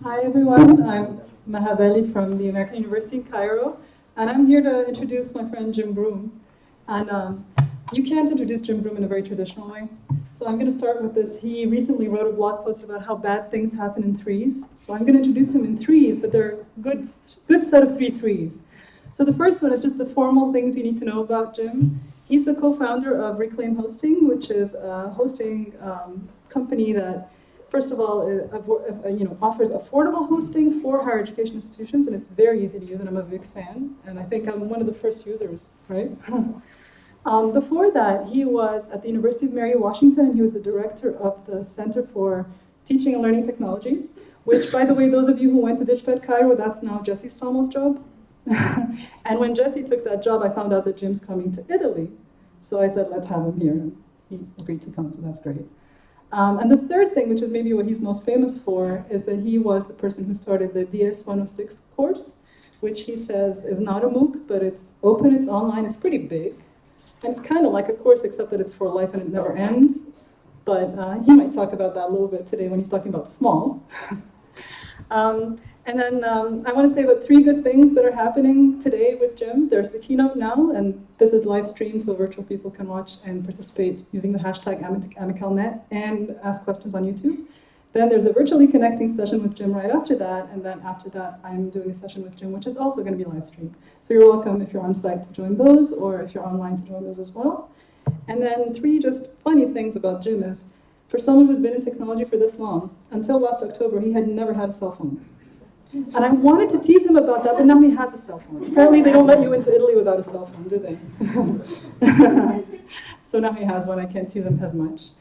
Hi everyone, I'm Mahabeli from the American University in Cairo, and I'm here to introduce my friend Jim Groom. And you can't introduce Jim Groom in a very traditional way, so I'm going to start with this. He recently wrote a blog post about how bad things happen in threes, so I'm going to introduce him in threes, but they're a good set of three threes. So the first one is just the formal things you need to know about Jim. He's the co-founder of Reclaim Hosting, which is a hosting company that, first of all, offers affordable hosting for higher education institutions, and it's very easy to use, and I'm a big fan, and I think I'm one of the first users, right? Before that, he was at the University of Mary Washington, and he was the director of the Center for Teaching and Learning Technologies, which, by the way, those of you who went to DigFed Cairo, that's now Jesse Stommel's job. And when Jesse took that job, I found out that Jim's coming to Italy. So I said, let's have him here, and he agreed to come, so that's great. And the third thing, which is maybe what he's most famous for, is that he was the person who started the DS-106 course, which he says is not a MOOC, but it's open, it's online, it's pretty big. And it's kind of like a course, except that it's for life and it never ends. But he might talk about that a little bit today when he's talking about small. And then I want to say about 3 good things that are happening today with Jim. There's the Keynote now, and this is live streamed so virtual people can watch and participate using the hashtag AMICALNet and ask questions on YouTube. Then there's a virtually connecting session with Jim right after that, and then after that I'm doing a session with Jim, which is also going to be live streamed. So you're welcome if you're on site to join those, or if you're online to join those as well. And then 3 just funny things about Jim is, for someone who's been in technology for this long, until last October, he had never had a cell phone. And I wanted to tease him about that, but now he has a cell phone. Apparently they don't let you into Italy without a cell phone, do they? So now he has one, I can't tease him as much.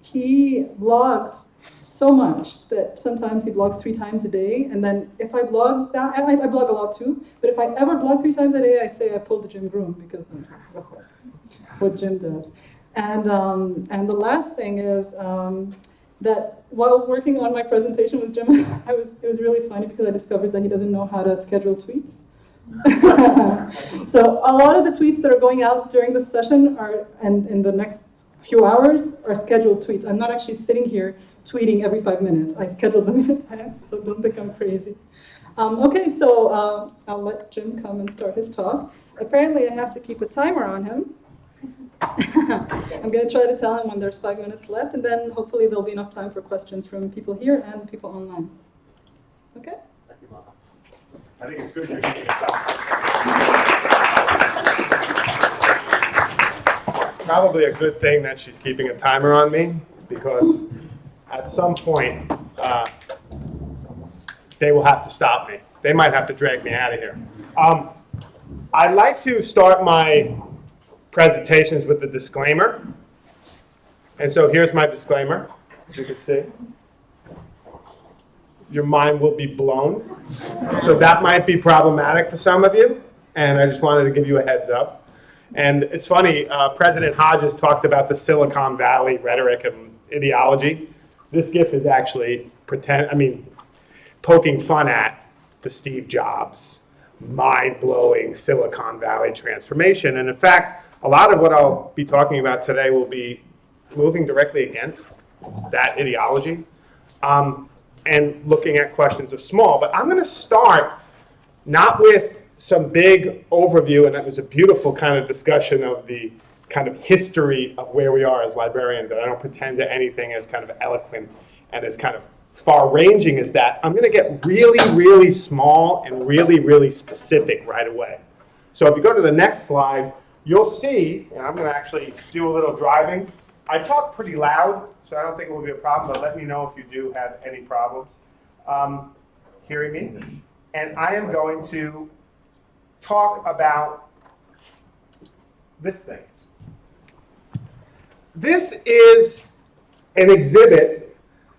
He blogs so much that sometimes he blogs 3 times a day, and then if I blog that, I blog a lot too, but if I ever blog 3 times a day, I say I pulled the Jim Groom, because that's what Jim does. And the last thing is, that while working on my presentation with Jim, it was really funny because I discovered that he doesn't know how to schedule tweets. So a lot of the tweets that are going out during this session and in the next few hours are scheduled tweets. I'm not actually sitting here tweeting every 5 minutes. I scheduled them in advance, so don't think I'm crazy. Okay, so I'll let Jim come and start his talk. Apparently I have to keep a timer on him. I'm going to try to tell him when there's 5 minutes left, and then hopefully there'll be enough time for questions from people here and people online. Okay? Thank you, Mama. I think it's good you're keeping it up. Probably a good thing that she's keeping a timer on me, because at some point they will have to stop me. They might have to drag me out of here. I'd like to start my presentations with the disclaimer. And so here's my disclaimer, as you can see. Your mind will be blown. So that might be problematic for some of you, and I just wanted to give you a heads up. And it's funny, President Hodges talked about the Silicon Valley rhetoric and ideology. This GIF is actually poking fun at the Steve Jobs mind-blowing Silicon Valley transformation. And in fact, a lot of what I'll be talking about today will be moving directly against that ideology and looking at questions of small. But I'm going to start not with some big overview, and that was a beautiful kind of discussion of the kind of history of where we are as librarians, and I don't pretend to anything as kind of eloquent and as kind of far-ranging as that. I'm going to get really, really small and really, really specific right away. So if you go to the next slide, you'll see, and I'm going to actually do a little driving. I talk pretty loud, so I don't think it will be a problem, but let me know if you do have any problems hearing me. And I am going to talk about this thing. This is an exhibit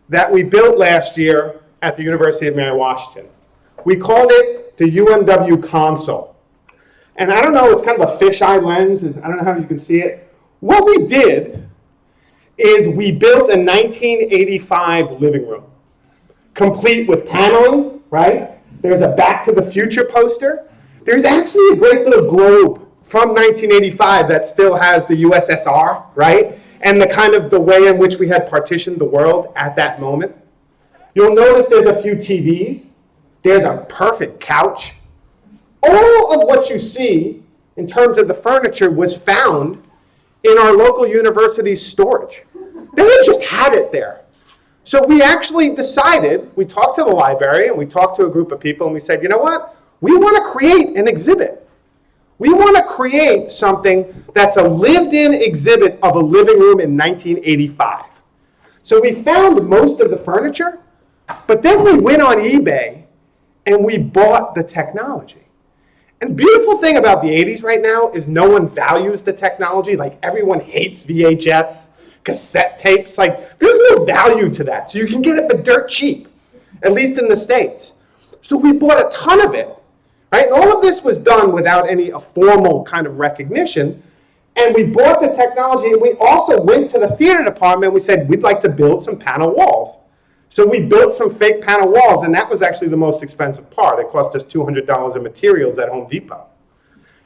that we built last year at the University of Mary Washington. We called it the Umw Console. And I don't know, it's kind of a fisheye lens, and I don't know how you can see it. What we did is we built a 1985 living room, complete with paneling, right? There's a Back to the Future poster. There's actually a great little globe from 1985 that still has the USSR, right? And the kind of the way in which we had partitioned the world at that moment. You'll notice there's a few TVs. There's a perfect couch. All of what you see in terms of the furniture was found in our local university's storage. They just had it there. So we actually decided, we talked to the library and we talked to a group of people and we said, you know what? We want to create an exhibit. We want to create something that's a lived-in exhibit of a living room in 1985. So we found most of the furniture, but then we went on eBay and we bought the technology. And the beautiful thing about the 80s right now is no one values the technology. Like everyone hates VHS, cassette tapes. Like there's no value to that. So you can get it for dirt cheap, at least in the States. So we bought a ton of it, right? And all of this was done without any formal kind of recognition. And we bought the technology and we also went to the theater department and we said, we'd like to build some panel walls. So we built some fake panel walls, and that was actually the most expensive part. It cost us $200 in materials at Home Depot.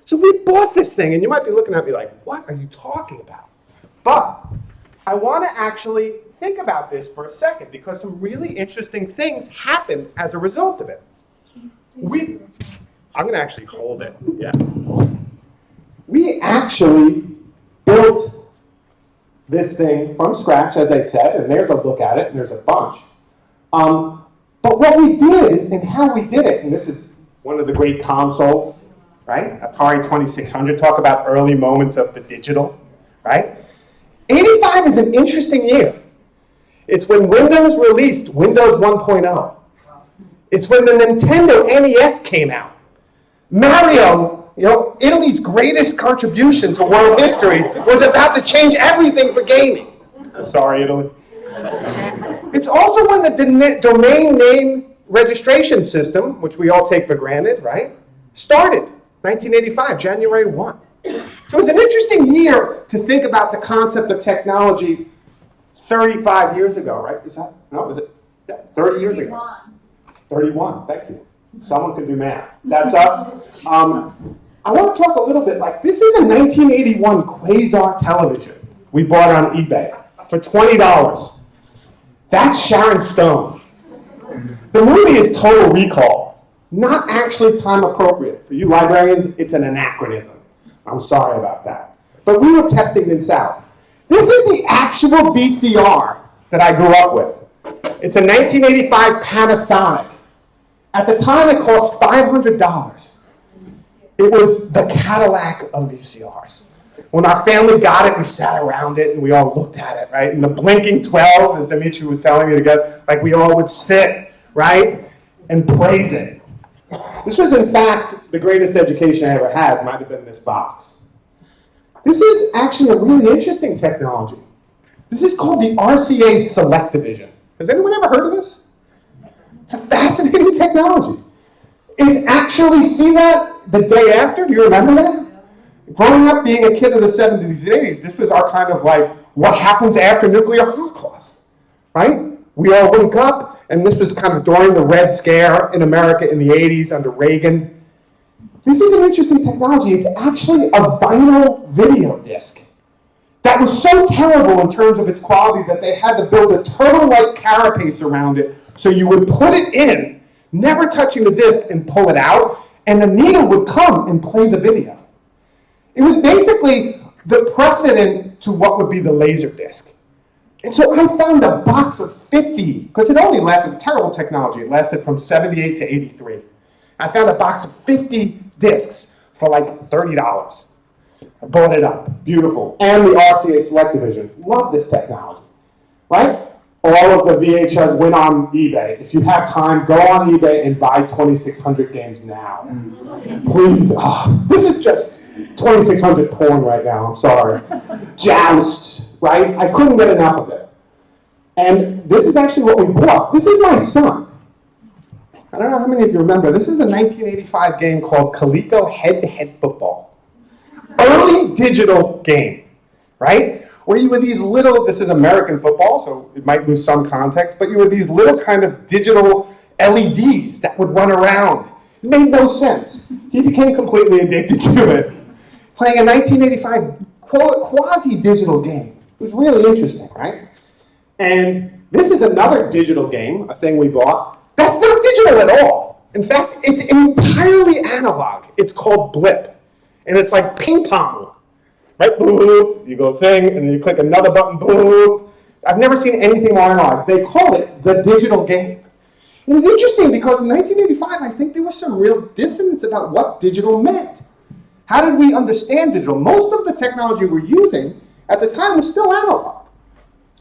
So we bought this thing, and you might be looking at me like, what are you talking about? But I want to actually think about this for a second, because some really interesting things happened as a result of it. I'm going to actually hold it. Yeah. We actually built this thing from scratch, as I said, and there's a look at it, and there's a bunch. But what we did and how we did it, and this is one of the great consoles, right? Atari 2600, talk about early moments of the digital, right? 85 is an interesting year. It's when Windows released Windows 1.0. It's when the Nintendo NES came out. Mario, Italy's greatest contribution to world history, was about to change everything for gaming. I'm sorry, Italy. It's also when the domain name registration system, which we all take for granted, right, started, 1985, January 1. So it's an interesting year to think about the concept of technology 35 years ago, right? Is that, no, is it? Yeah, 30 years ago. 31, thank you. Someone can do math. That's us. I want to talk a little bit, like, this is a 1981 Quasar television we bought on eBay for $20. That's Sharon Stone. The movie is Total Recall, not actually time appropriate. For you librarians, it's an anachronism. I'm sorry about that. But we were testing this out. This is the actual VCR that I grew up with. It's a 1985 Panasonic. At the time, it cost $500. It was the Cadillac of VCRs. When our family got it, we sat around it and we all looked at it, right? And the blinking 12, as Dimitri was telling me to get, like we all would sit, right? And praise it. This was, in fact, the greatest education I ever had, might have been this box. This is actually a really interesting technology. This is called the Rca Select Division. Has anyone ever heard of this? It's a fascinating technology. It's actually, see that the day after? Do you remember that? Growing up being a kid of the 70s and 80s, this was our kind of like, what happens after nuclear holocaust, right? We all woke up, and this was kind of during the Red Scare in America in the 80s under Reagan. This is an interesting technology. It's actually a vinyl video disc that was so terrible in terms of its quality that they had to build a turtle-like carapace around it so you would put it in, never touching the disc, and pull it out, and the needle would come and play the video. It was basically the precedent to what would be the laser disc. And so I found a box of 50, because it only lasted, terrible technology, it lasted from 78 to 83. I found a box of 50 discs for like $30. I bought it up, beautiful. And the Rca Select Division, love this technology, right? All of the VHS went on eBay. If you have time, go on eBay and buy 2600 games now. Please, this is just 2600 porn right now, I'm sorry. Joust, right? I couldn't get enough of it. And this is actually what we bought. This is my son. I don't know how many of you remember. This is a 1985 game called Coleco Head-to-Head Football. Early digital game, right? Where you were these little, this is American football, so it might lose some context, but you were these little kind of digital LEDs that would run around. It made no sense. He became completely addicted to it. Playing a 1985 quasi-digital game. It was really interesting, right? And This is another digital game, a thing we bought. That's not digital at all. In fact, it's entirely analog. It's called Blip. And it's like ping pong. Right, boop, you go thing, and then you click another button, boop. I've never seen anything more analog. They call it the digital game. It was interesting because in 1985, I think there was some real dissonance about what digital meant. How did we understand digital? Most of the technology we're using at the time was still analog,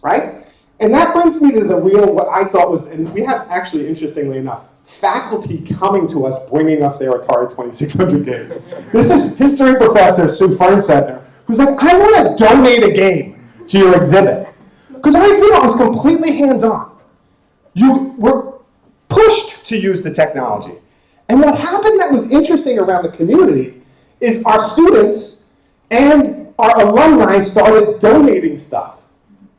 right? And that brings me to the real, what I thought was, and we have actually, interestingly enough, faculty coming to us, bringing us their Atari 2600 games. This is history professor Sue Fernsetner, who's like, I want to donate a game to your exhibit. Because our exhibit was completely hands-on. You were pushed to use the technology. And what happened that was interesting around the community is our students and our alumni started donating stuff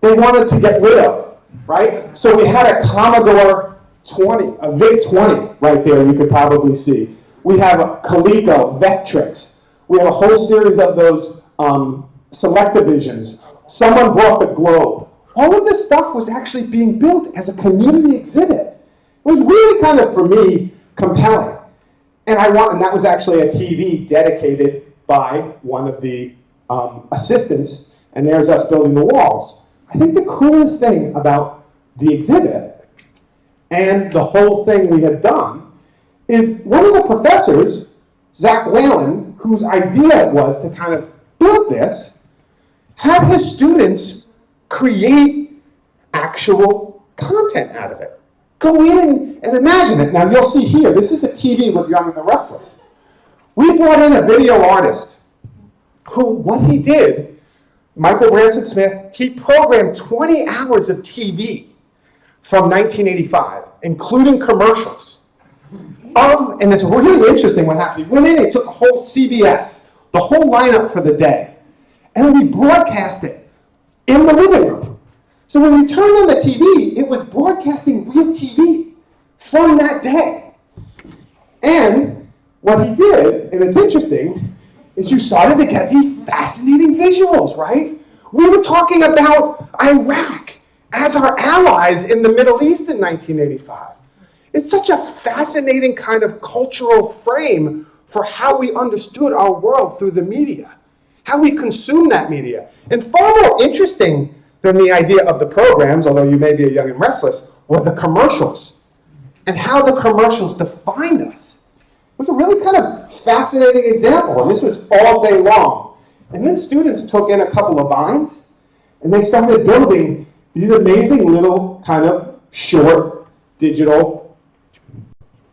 they wanted to get rid of, right? So we had a Commodore 20, a VIC-20 right there you could probably see. We have a Coleco, Vectrix. We have a whole series of those Select Divisions. Someone brought the Globe. All of this stuff was actually being built as a community exhibit. It was really kind of, for me, compelling. And that was actually a TV dedicated by one of the assistants, and there's us building the walls. I think the coolest thing about the exhibit and the whole thing we had done is one of the professors, Zach Whalen, whose idea it was to kind of build this, had his students create actual content out of it. Go in and imagine it. Now you'll see here, this is a TV with Young and the Restless. We brought in a video artist who, what he did, Michael Branson Smith, he programmed 20 hours of TV from 1985, including commercials. And it's really interesting what happened. He went in, he took a whole CBS, the whole lineup for the day, and we broadcast it in the living room. So when we turned on the TV, it was broadcasting real TV from that day. And what he did, and it's interesting, is you started to get these fascinating visuals, right? We were talking about Iraq as our allies in the Middle East in 1985. It's such a fascinating kind of cultural frame for how we understood our world through the media, how we consume that media. And far more interesting than the idea of the programs, although you may be a Young and Restless, were the commercials and how the commercials defined us. It was a really kind of fascinating example, and this was all day long. And then students took in a couple of vines, and they started building these amazing little kind of short digital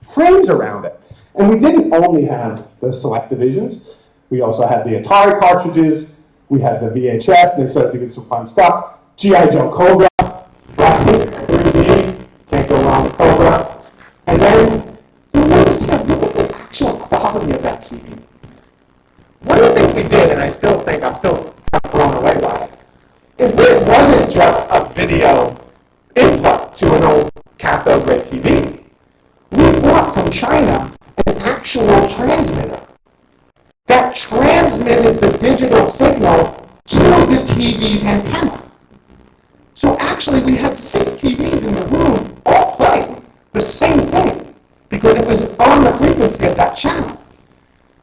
frames around it. And we didn't only have the Select Divisions. We also had the Atari cartridges. We had the VHS, and they started doing some fun stuff. G.I. Joe Cobra, right? 3D, can't go wrong with Cobra. And then you notice here, look at the actual quality of that TV. One of the things we did, and I'm still blown away by it, is this wasn't just a video input to an old cathode ray TV. We bought from China an actual transmitter that transmitted the digital signal to the TV's antenna. So actually we had 6 TVs in the room all playing the same thing because it was on the frequency of that channel.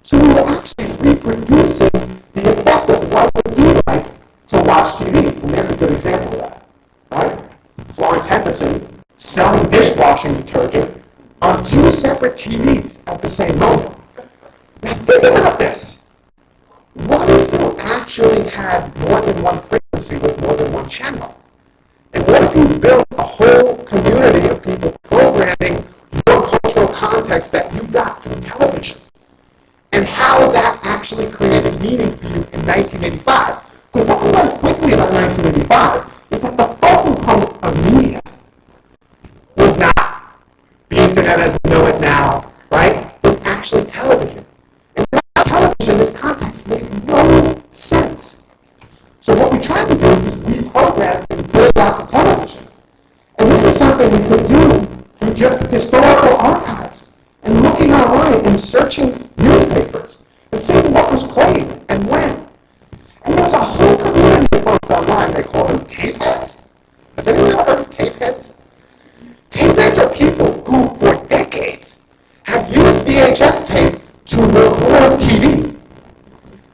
So we were actually reproducing the effect of what it would be like to watch TV. And there's a good example of that, right? Florence Henderson selling dishwashing detergent on 2 separate TVs at the same moment. Now think about this. What if you actually had more than one frequency with more than one channel? And what if you built a whole community of people programming your cultural context that you got through television? And how that actually created meaning for you in 1985. Because what we learned quickly about 1985 is that the focal point of media was not the internet as we know it now, right? It was actually television. And without television in this context made no sense. So what we tried to do is reprogram and build out the television. And this is something we could do through just historical archives and looking online and searching newspapers and seeing what was played and when. And there's a whole community of folks online, they call them tape heads. Has anyone ever heard of tape heads? These are people who, for decades, have used VHS tape to record TV.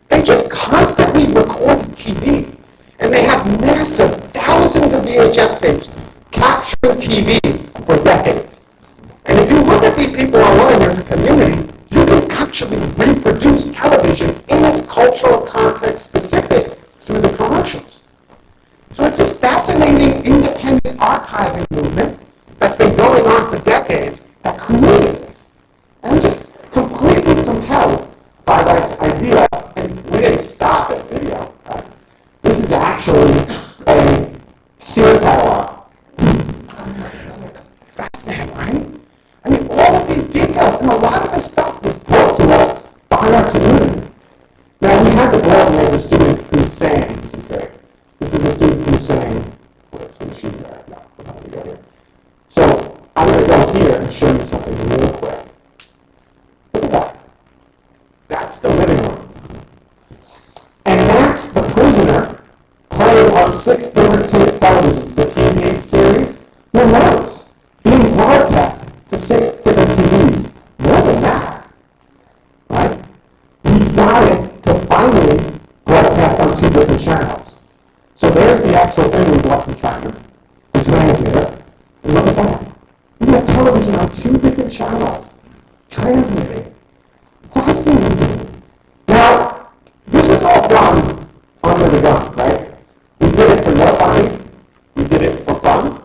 They just constantly recorded TV. And they have massive thousands of VHS tapes capturing TV for decades. And if you look at these people online as a community, you can actually reproduce television in its cultural context specific through the commercials. So it's this fascinating independent archiving movement that's been going on for decades that created this. And I'm just completely compelled by this idea, and we didn't stop at video. Right? This is actually a Sears catalog. Fascinating, right? I mean, all of these details, and a lot of this stuff was brought to us by our community. Now, we had the blog as a student who's saying, this is great. This is a student who's saying, let's see, she's there. No, we're not going to go here. So, I'm going to go here and show you something real quick. Look at that. That's the living room. And that's the prisoner playing on 6 different televisions, the TV series, remotes being broadcast to 6 different TVs. More than that, right? We got it to finally broadcast on 2 different channels. So there's the actual thing we bought from China, the transmitter. And look at that. We have television on 2 different channels, transmitting. Fascinating to me. Now, this was all done under the gun, right? We did it for no money. We did it for fun.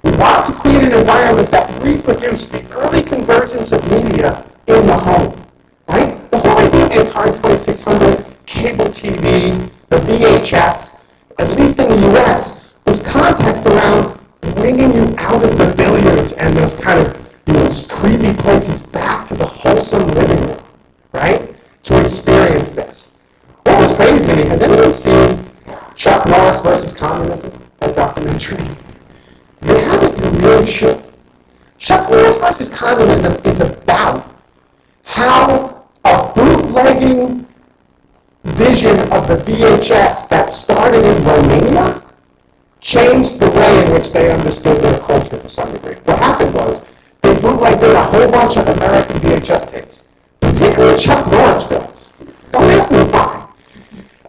We wanted to create an environment that reproduced the early convergence of media in the home, right? The whole idea of the Atari 2600, cable TV, the VHS, at least in the US, was context around bringing you out of the billiards and those kind of, creepy places back to the wholesome living room, right? To experience this. What was crazy to me, has anyone seen Chuck Norris versus Communism, that documentary? If you haven't, you really should. Chuck Norris versus Communism is about how a bootlegging vision of the VHS that started in Romania changed the way in which they understood their culture to some degree. What happened was, they bootlegged a whole bunch of American VHS tapes, particularly Chuck Norris films. Don't ask me why.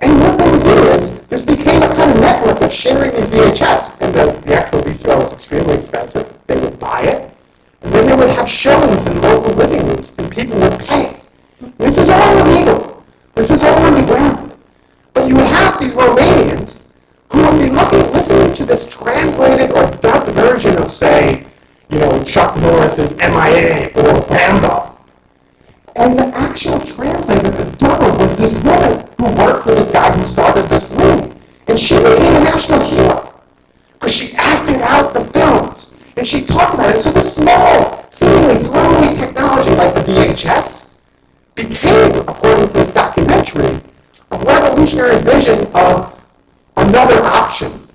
And what they would do is, this became a kind of network of sharing these VHS, and the actual VCR was extremely expensive. They would buy it, and then they would have showings in local living rooms, and people would pay. This was all illegal. This was all underground. But you would have these Romanians who would be listening to this translated or dubbed version of, say, Chuck Norris's MIA or Rambo. And the actual translator, the dubber, was this woman who worked for this guy who started this movie. And she became a national hero. Because she acted out the films. And she talked about it. So the small, seemingly throwaway technology like the VHS became, according to this documentary, a revolutionary vision of another option.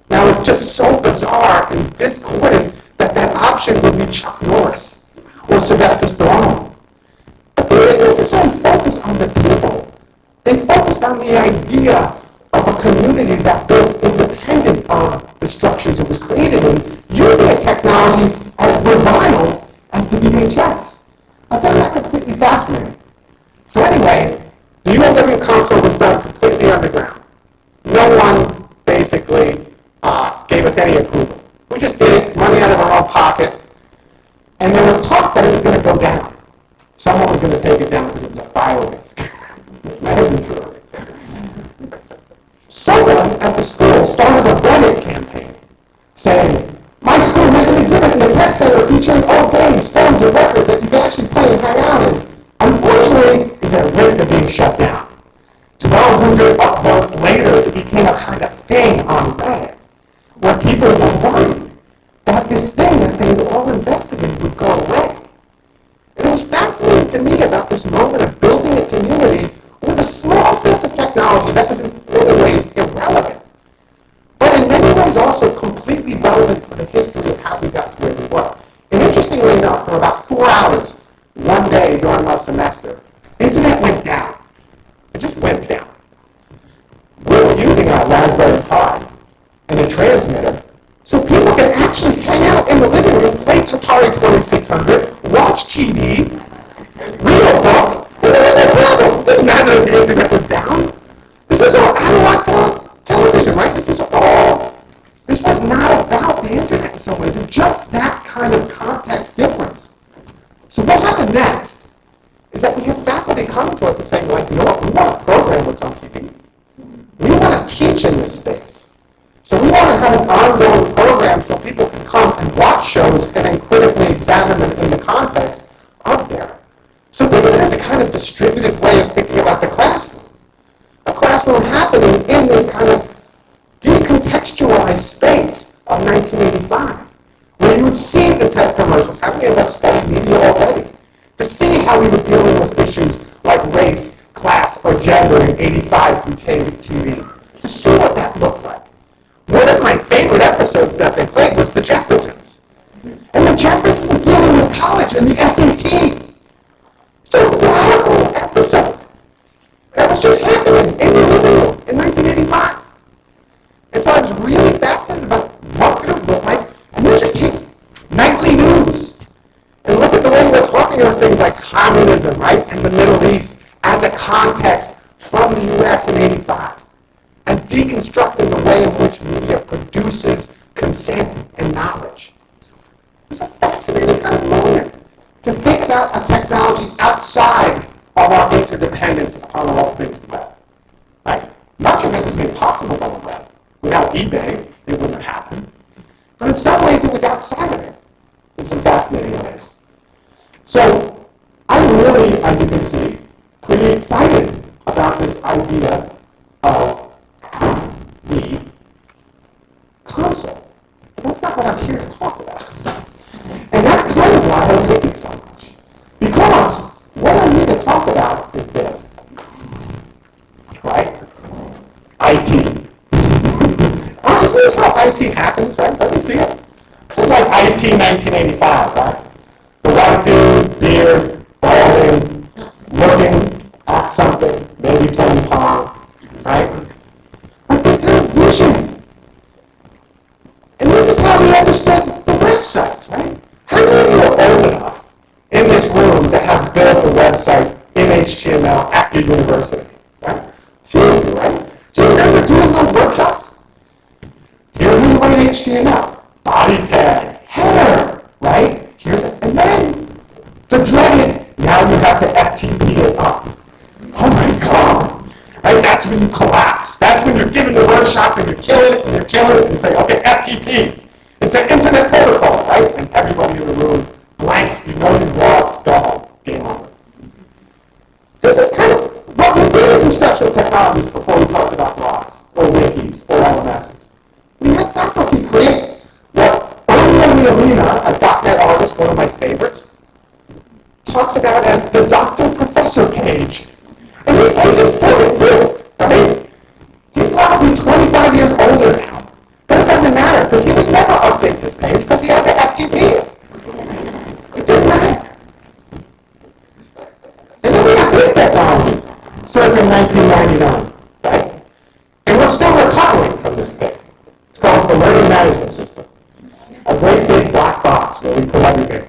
Now it's just so bizarre and discordant that option would be Chuck Norris or Sylvester Stallone. But they didn't necessarily focus on the people. They focused on the idea of a community that built independent of the structures it was created in, using a technology as reviled as the VHS. I found that completely fascinating. So anyway, the Umw Console was done completely underground. No one basically gave us any approval. We just did it, money out of our own pocket, and there was talk that it was going to go down. Someone was going to take it down because of the fire risk. That isn't true. Someone at the school started a Reddit campaign saying, my school has an exhibit in the tech center featuring old games, films, and records that you can actually play and hang out in. Unfortunately, is at risk of being shut down. 1,200 upvotes later, it became a kind of thing on Reddit, where people were worried that this thing that they had all investigated would go away. And it was fascinating to me about this moment of building a community with a small sense of technology that was in many ways irrelevant, but in many ways also completely relevant for the history of how we got to where we were. And interestingly enough, for about 4 hours, one day during my semester, internet went down. It just went down. We were using our Raspberry Pi and a transmitter, so people could actually hang out in the living room, play Atari 600, watch TV, read a book, and then no problem. It didn't matter that the internet was down. This was all analog television, right? This was not about the internet in some ways. It's just that kind of context difference. So what happened next is that we had faculty coming to us and saying, like, you know what, we want to program what's on TV. We want to teach in this space. So we want to have an ongoing program so people can come and watch shows and then critically examine them in the context of there. So think of it as a kind of distributed way of thinking about the classroom. A classroom happening in this kind of decontextualized space of 1985, where you would see the tech commercials. How many of us studied media already? To see how we were dealing with issues like race, class, or gender in 85 through TV. To see what that looked like. One of my favorite episodes that they played was The Jeffersons. And The Jeffersons dealing with college and the SAT. It's a radical episode. That was just happening in your living room in 1985. And so I was really fascinated about what could it look like, and then just take nightly news and look at the way we're talking about things like communism, right, and the Middle East as a context from the U.S. in 85, as deconstructing the way in which media produces consent and knowledge. It was a fascinating kind of moment to think about a technology outside of our interdependence upon all things web. Right? Much of it was made possible by the web. Without eBay, it wouldn't have happened. But in some ways, it was outside of it in some fascinating ways. So I'm really, as you can see, pretty excited about this idea of the console. But that's not what I'm here to talk about. And that's kind of why I'm thinking so much. Because what I'm here to talk about is this. Right? IT. Isn't this how IT happens, right? Let me see it. This is like IT 1985, right? The white dude, beard, balding, looking at something, maybe playing Pong, right? Like this kind of vision. And this is how we understood the websites, right? How many of you are old enough in this room to have built a website in HTML at your university, right? Few of you, right? Do you remember doing those workshops? Here's how you write HTML. Body tag, header, right? And then the dreaded, now you have to FTP it up. Oh my God. Right? That's when you collapse. That's when you're giving the workshop and you're killing it and you're killing it and you say, okay, FTP. It's an internet protocol, right? And everybody in the room blanks, you know you've lost, go home, game over. This is kind of what we did as instructional technologists before we talked about blogs or wikis or LMSs. We had faculty create what early in the arena, a .NET artist, one of my favorites, talks about as the doctor-professor page. And these pages still exist, right? He's probably 25 years older now. But it doesn't matter, because he would never update this page, because he had to FTP it. It didn't matter. And then we have this technology, circa 1999, right? And we're still recovering from this thing. It's called the learning management system. A great big black box where we put everything.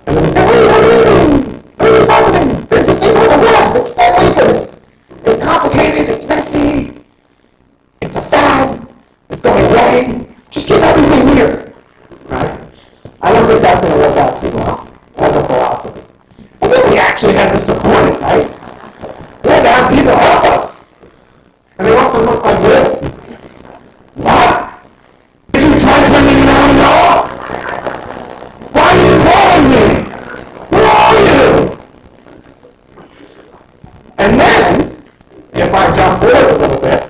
And then we say, hey, what are you doing? What is happening? There's this thing called the web. It's stay away from it. It's complicated. It's messy. It's a fad. It's going away. Just keep everything here. Right? I don't think that's going to work out too well as a philosophy. And then we actually had to support it, right? We had to have people help us. And they want to look like this. What? Did you try turning it on and off? Why are you calling me? Who are you? And then, if I jump forward a little bit,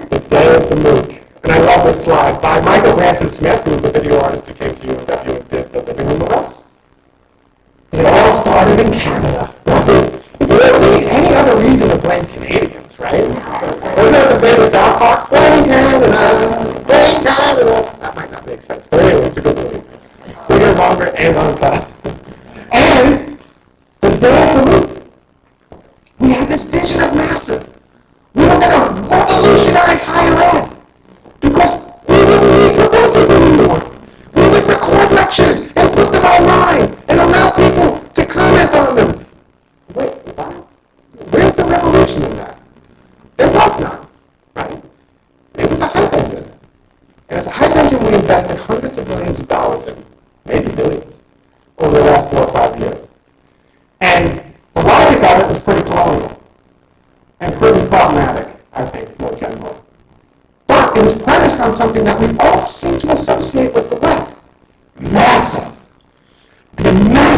the day of the MOOC. And I love this slide by Michael Ransom Smith, who was the video artist who came to UNW and did the living room with us. It all started in Canada. If you ever need any other reason to blame Canadians, right? Wasn't that the famous South Park? Blame Canada, blame Canada. That might not make sense, but anyway, it's a good movie. Bigger, longer, and uncut. And the day of the MOOC, we had this vision of massive. We were going to revolutionize higher ed because we wouldn't need professors anymore. We would record lectures and put them on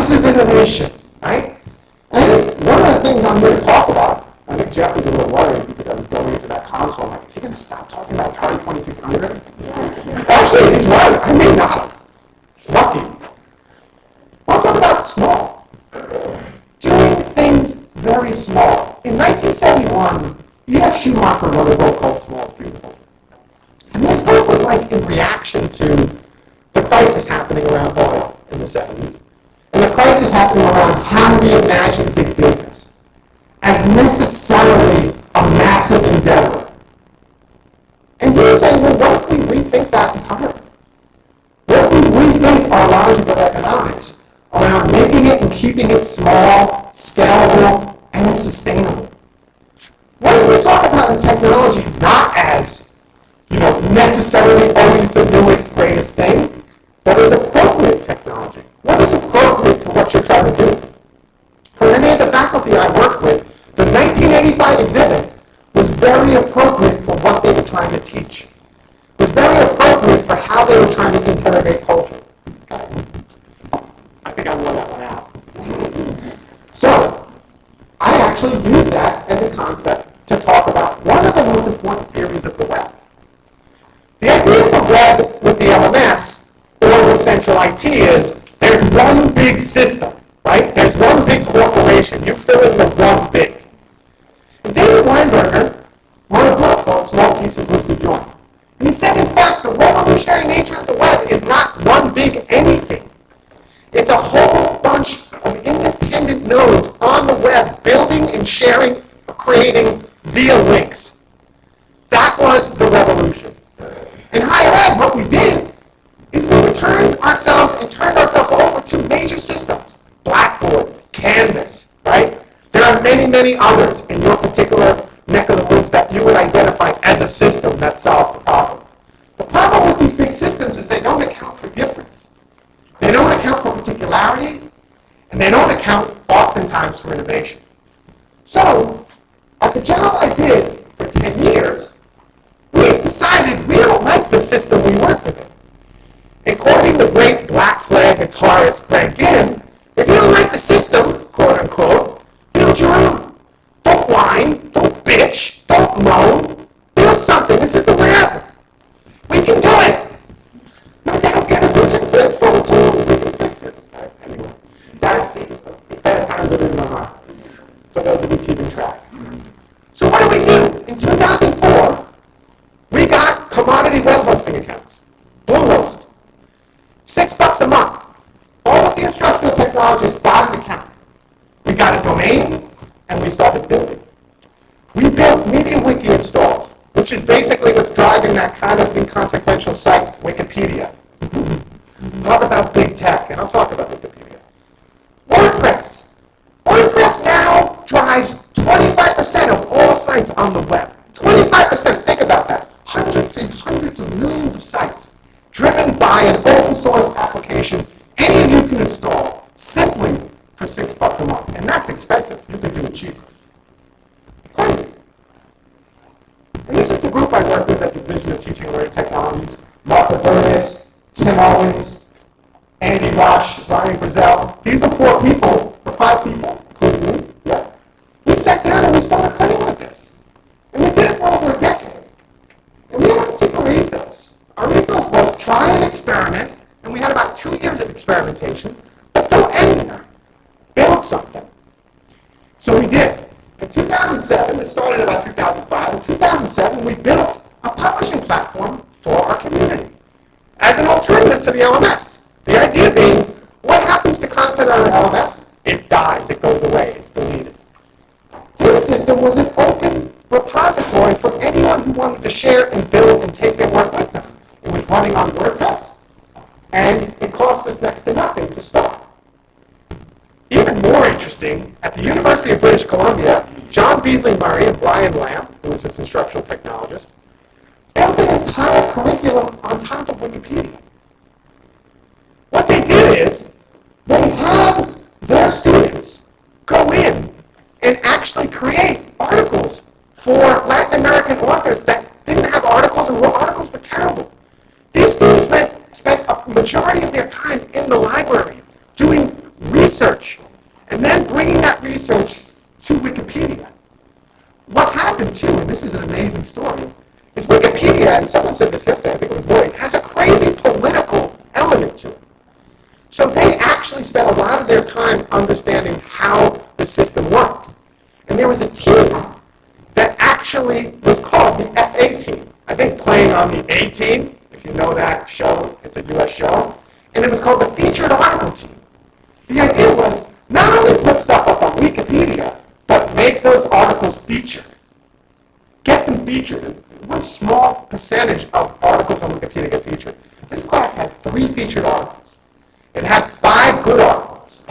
massive innovation, right? And I think one of the things I'm going to talk about, I think Jeff was a little worried because I was going into that console. I'm like, is he going to stop talking about Atari 2600? Actually, he's right. I may not have. It's lucky. I'll talk about small. Doing things very small. In 1971, Schumacher wrote a book called Small is Beautiful. And this book was like in reaction to the crisis happening around oil in the 70s. And the crisis happening around how do we imagine big business as necessarily a massive endeavor. And he was saying, well, what if we rethink that entirely? What if we rethink our logic of economics around making it and keeping it small, scalable, and sustainable? What if we talk about the technology not as, necessarily always the newest, greatest thing, but as appropriate technology? What is appropriate for what you're trying to do? For many of the faculty I work with, the 1985 exhibit was very appropriate for what they were trying to teach. It was very appropriate for how they were trying to interrogate culture. I think I wore that one out. So, I actually use that as a concept to talk about one of the most important theories of the web. The idea of the web with the LMS or the central IT is there's one big system, right? There's one big corporation. You fill in the one big. And David Weinberger wrote a book called Small Pieces Which We Join. And he said, in fact, the revolutionary nature of the web is not one big anything. It's a whole bunch of independent nodes on the web building and sharing, creating via links. That was the revolution. In higher ed, what we did is we turned ourselves over to major systems. Blackboard, Canvas, right? There are many, many others in your particular neck of the woods that you would identify as a system that solved the problem. The problem with these big systems is they don't account for difference. They don't account for particularity, and they don't account oftentimes for innovation. So, at the job I did for 10 years, we decided we don't like the system we work with. According to great Black Flag guitarist Greg Ginn, if you don't like the system, quote unquote, build your own. Don't whine, don't bitch, don't moan. Build something. This is the web. We can do it. My dad's got a bitch and fix, so we can fix it. Right, anyway, that's the best times living in my heart. For those of you keeping track. So what do we do? In 2004, we got commodity web hosting accounts. Bluehost. $6 a month. All of the instructional technologists got an account. We got a domain, and we started building. We built MediaWiki installs, which is basically what's driving that kind of inconsequential site, Wikipedia. Talk about big tech, and I'll talk about Wikipedia. WordPress. WordPress now drives 25% of all sites on the web. 25%, think about that. Hundreds and hundreds of millions of sites driven by an open source application any of you can install simply for $6 a month. And that's expensive. You can do it cheaper. Crazy. And this is the group I work with at the Division of Teaching and Learning Technologies. Martha Burnis, Tim Owens, Andy Rush, Ryan Brazell. These are 4 people, or 5 people, including me. Yeah. We sat down and we started playing with this. And we did it for over a decade. And we had a particular ethos. Our ethos was try and experiment, and we had about 2 years of experimentation, but don't end there. Build something. So we did. In 2007, it started about 2005. In 2007, we built a publishing platform for our community as an alternative to the LMS. The idea being, what happens to content on an LMS? It dies. It goes away. It's deleted. This system was an open repository for anyone who wanted to share and build and take their work with them. It was running on WordPress, and it cost us next to nothing to start. Even more interesting, at the University of British Columbia, John Beasley Murray and Brian Lamb, who is its instructional technologist, built an entire curriculum on top of Wikipedia. What they did is, they had their students go in and actually create articles for Latin American authors that didn't have articles, and wrote articles were terrible. These students spent a majority of their time in the library doing research and someone said this yesterday, I think it was Lloyd, has a crazy political element to it. So they actually spent a lot of their time understanding how the system worked. And there was a team that actually was called the FA team. I think playing on the A team, if you know that show, it's a US show. And it was called the Featured Article Team. The idea was not only put stuff up on Wikipedia, but make those articles featured. Get them featured. One small percentage of articles on Wikipedia get featured. This class had 3 featured articles. It had 5 good articles.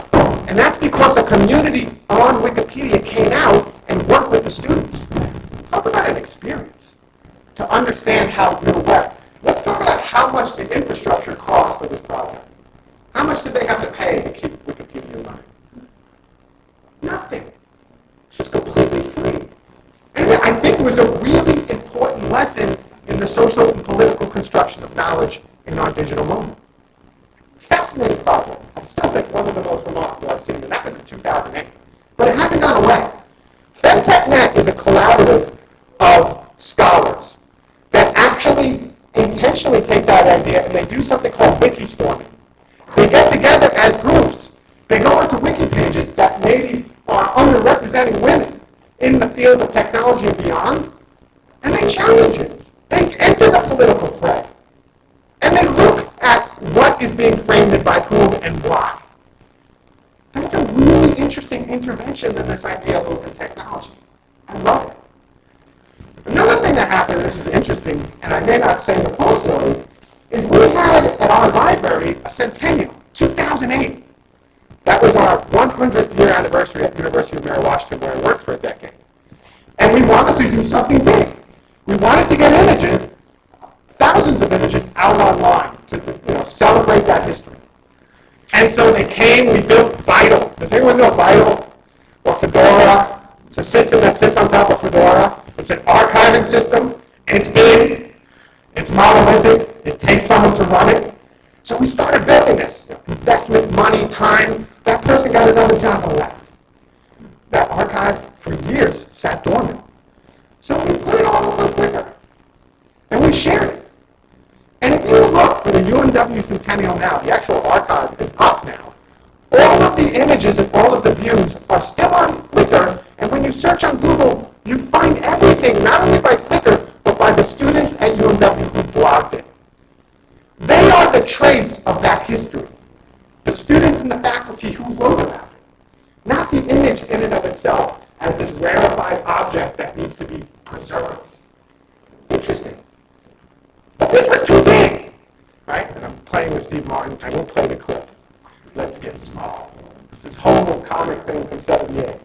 And that's because a community on Wikipedia came out and worked with the students. Talk about an experience to understand how it will work. Let's talk about how much the infrastructure cost for this project. How much did they have to pay to keep Wikipedia running? Nothing. It's just completely free. And I think it was a really important lesson in the social and political construction of knowledge in our digital moment. Fascinating project. I still think one of the most remarkable I've seen, and that was in 2008. But it hasn't gone away. FemTechNet is a collaborative of scholars that actually intentionally take that idea and they do something called wiki storming. They get together as groups. They go onto wiki pages that maybe are underrepresenting women in the field of technology and beyond, and they challenge it. They enter the political fray. And they look at what is being framed by whom and why. That's a really interesting intervention in this idea of open technology. I love it. Another thing that happened, this is interesting, and I may not say the full story, is we had at our library a centennial, 2008. That was our 100th year anniversary at the University of Mary Washington, where I worked for a decade. And we wanted to do something big. We wanted to get images, thousands of images, out online to celebrate that history. And so they came, we built Vital. Does anyone know Vital or Fedora? It's a system that sits on top of Fedora. It's an archiving system. It's big. It's monolithic. It takes someone to run it. So we started building this. Investment, money, time. That person got another job and left. That archive for years sat dormant. So we put it all over Flickr. And we shared it. And if you look for the UMW Centennial now, the actual archive is up now. All of the images and all of the views are still on Flickr. And when you search on Google, you find everything, not only by Flickr, but by the students at UMW who blogged it. They are the trace of that history. The students and the faculty who wrote about it. Not the image in and of itself as this rarefied object that needs to be preserved. Interesting. But this was too big, right? And I'm playing with Steve Martin. I won't play the clip. Let's get small. It's this whole comic thing from 78.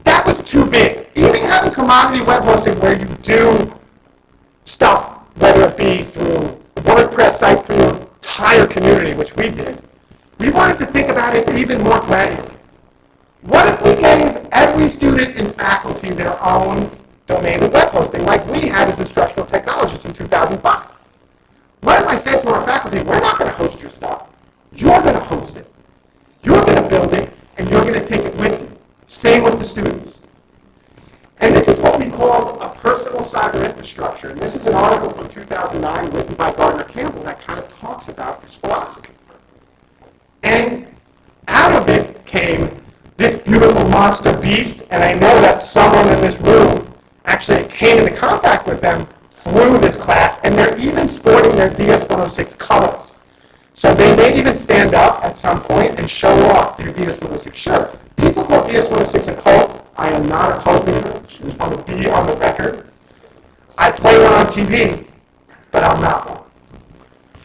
That was too big. Even having commodity web hosting where you do stuff, whether it be through a WordPress site, through an entire community, which we did, we wanted to think about it even more granularly. What if we gave every student and faculty their own domain of web hosting like we had as instructional technologists in 2005? What if I said to our faculty, we're not going to host your stuff. You're going to host it. You're going to build it, and you're going to take it with you. Same with the students. And this is what we call a personal cyber infrastructure. And this is an article from 2009 written by Gardner Campbell that kind of talks about this philosophy. And out of it came this beautiful monster beast, and I know that someone in this room actually came into contact with them through this class, and they're even sporting their DS-106 colors. So they may even stand up at some point and show off their DS-106 shirt. People call DS-106 a cult. I am not a cult leader. I just want to be on the record. I play one on TV, but I'm not one.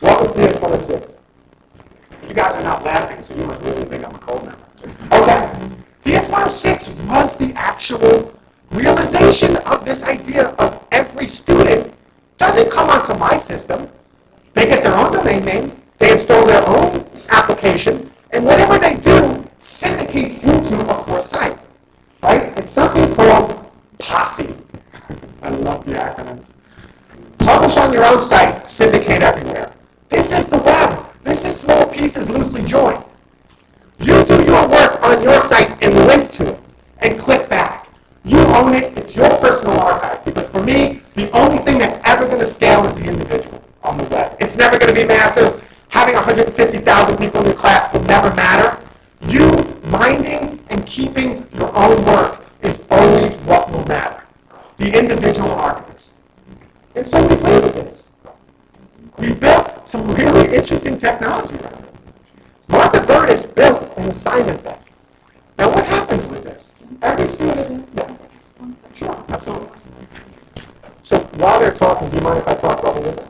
What was DS-106? You guys are not laughing, so you must really think I'm a cult member. Okay. DS-106 was the actual realization of this idea of every student doesn't come onto my system. They get their own domain name, they install their own application, and whatever they do syndicates into a core site. Right? It's something called POSSE. I love the acronyms. Publish on your own site, syndicate everywhere. This is the web. This is small pieces loosely joined. You do your work on your site and link to it and click back. You own it. It's your personal archive. Because for me, the only thing that's ever Burns built an assignment bank. Now what happens with this? Every student, yeah. Sure, absolutely. So while they're talking, do you mind if I talk about it?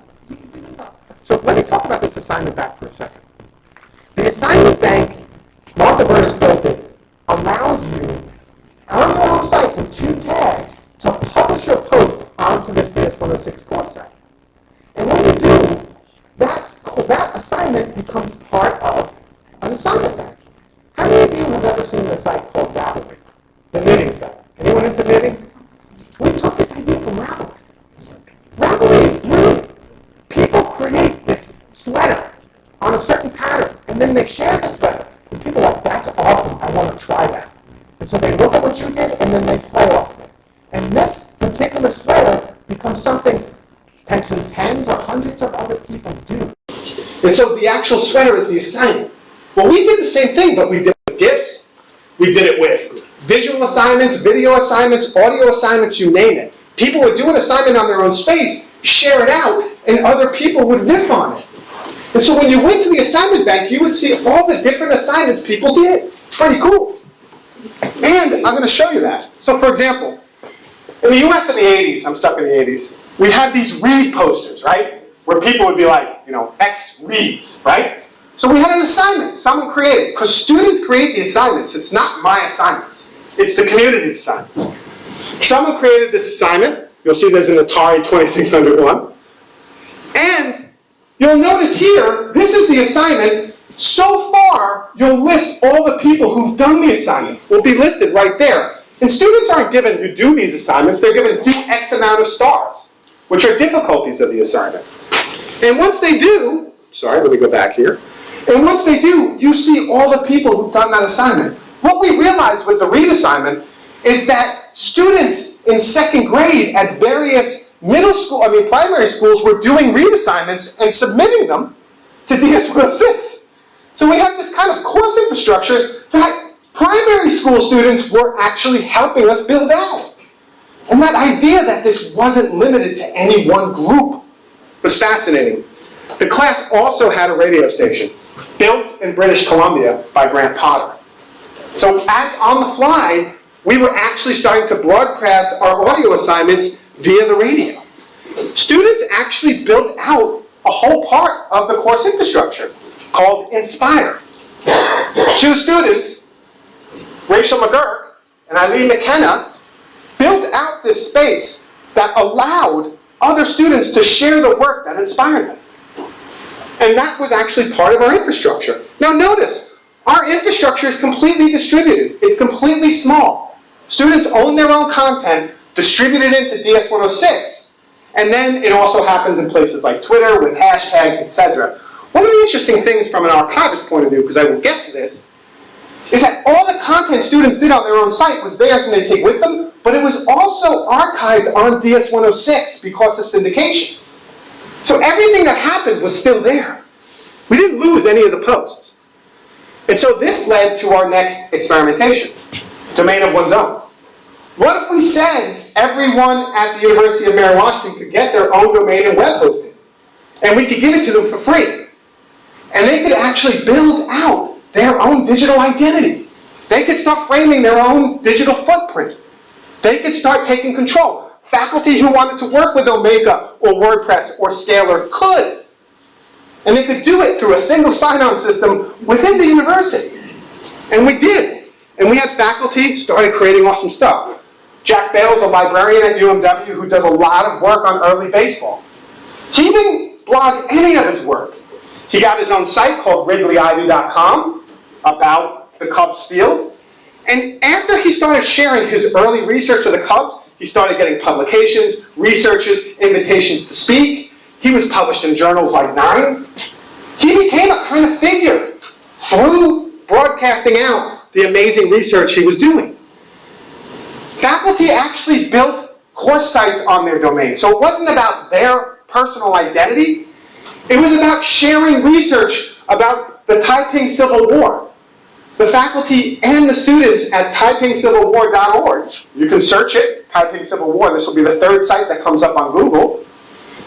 So let me talk about this assignment bank for a second. The assignment bank, Martha Burns built it, allows you on your own site with 2 tags to publish your post onto this DS106 course site. And when you do, that assignment becomes part of an assignment bank. How many of you have ever seen a site called Ravelry? The knitting site. Anyone into knitting? We took this idea from Ravelry. Ravelry is brilliant. People create this sweater on a certain pattern, and then they share the sweater. And people are like, that's awesome, I want to try that. And so they look at what you did, and then they play off it. And this particular sweater becomes something potentially tens or hundreds of other people do. And so the actual sweater is the assignment. Well, we did the same thing, but we did it with GIFs. We did it with visual assignments, video assignments, audio assignments, you name it. People would do an assignment on their own space, share it out, and other people would riff on it. And so when you went to the assignment bank, you would see all the different assignments people did. It's pretty cool. And I'm going to show you that. So for example, in the US in the 80s, I'm stuck in the 80s, we had these read posters, right? Where people would be like, X reads, right? So we had an assignment someone created, because students create the assignments. It's not my assignments. It's the community's assignments. Someone created this assignment. You'll see there's an Atari 2601. And you'll notice here, this is the assignment. So far, you'll list all the people who've done the assignment. Will be listed right there. And students aren't given to do these assignments. They're given do X amount of stars, which are difficulties of the assignments. And once they do, sorry, let me go back here. And once they do, you see all the people who've done that assignment. What we realized with the read assignment is that students in 2nd grade at various primary schools were doing read assignments and submitting them to DS106. So we have this kind of course infrastructure that primary school students were actually helping us build out. And that idea that this wasn't limited to any one group was fascinating. The class also had a radio station, built in British Columbia by Grant Potter. So as on the fly, we were actually starting to broadcast our audio assignments via the radio. Students actually built out a whole part of the course infrastructure called Inspire. 2 students, Rachel McGurk and Eileen McKenna, built out this space that allowed other students to share the work that inspired them. And that was actually part of our infrastructure. Now notice, our infrastructure is completely distributed. It's completely small. Students own their own content, distributed into DS106, and then it also happens in places like Twitter with hashtags, etc. One of the interesting things from an archivist point of view, because I will get to this, is that all the content students did on their own site was theirs and they take with them, but it was also archived on DS106 because of syndication. So everything that happened was still there. We didn't lose any of the posts. And so this led to our next experimentation, domain of one's own. What if we said everyone at the University of Mary Washington could get their own domain and web hosting, and we could give it to them for free? And they could actually build out their own digital identity. They could start framing their own digital footprint. They could start taking control. Faculty who wanted to work with Omega or WordPress or Scalar could. And they could do it through a single sign-on system within the university. And we did. And we had faculty started creating awesome stuff. Jack Bale's a librarian at UMW who does a lot of work on early baseball. He didn't blog any of his work. He got his own site called WrigleyIvy.com about the Cubs field. And after he started sharing his early research of the Cubs, he started getting publications, researches, invitations to speak. He was published in journals like Nine. He became a kind of figure through broadcasting out the amazing research he was doing. Faculty actually built course sites on their domain. So it wasn't about their personal identity. It was about sharing research about the Taiping Civil War. The faculty and the students at taipingcivilwar.org, you can search it, Taiping Civil War, this will be the 3rd site that comes up on Google.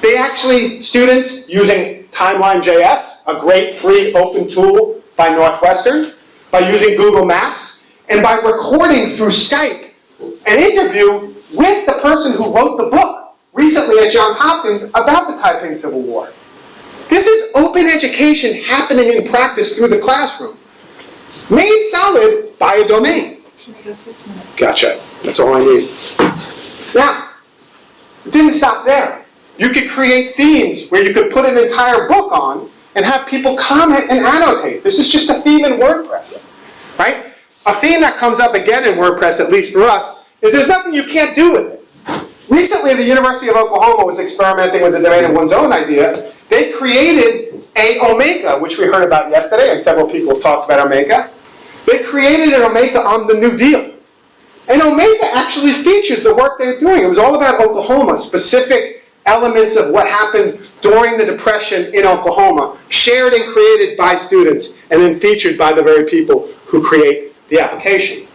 They actually, students using Timeline.js, a great free open tool by Northwestern, by using Google Maps, and by recording through Skype an interview with the person who wrote the book recently at Johns Hopkins about the Taiping Civil War. This is open education happening in practice through the classroom, made solid by a domain. Can I go 6 minutes? Gotcha. That's all I need. Now, it didn't stop there. You could create themes where you could put an entire book on and have people comment and annotate. This is just a theme in WordPress, right? A theme that comes up again in WordPress, at least for us, is there's nothing you can't do with it. Recently, the University of Oklahoma was experimenting with the domain of one's own idea. They created a Omeka, which we heard about yesterday, and several people talked about Omeka. They created an Omeka on the New Deal. And Omeka actually featured the work they're doing. It was all about Oklahoma, specific elements of what happened during the Depression in Oklahoma, shared and created by students, and then featured by the very people who create the application.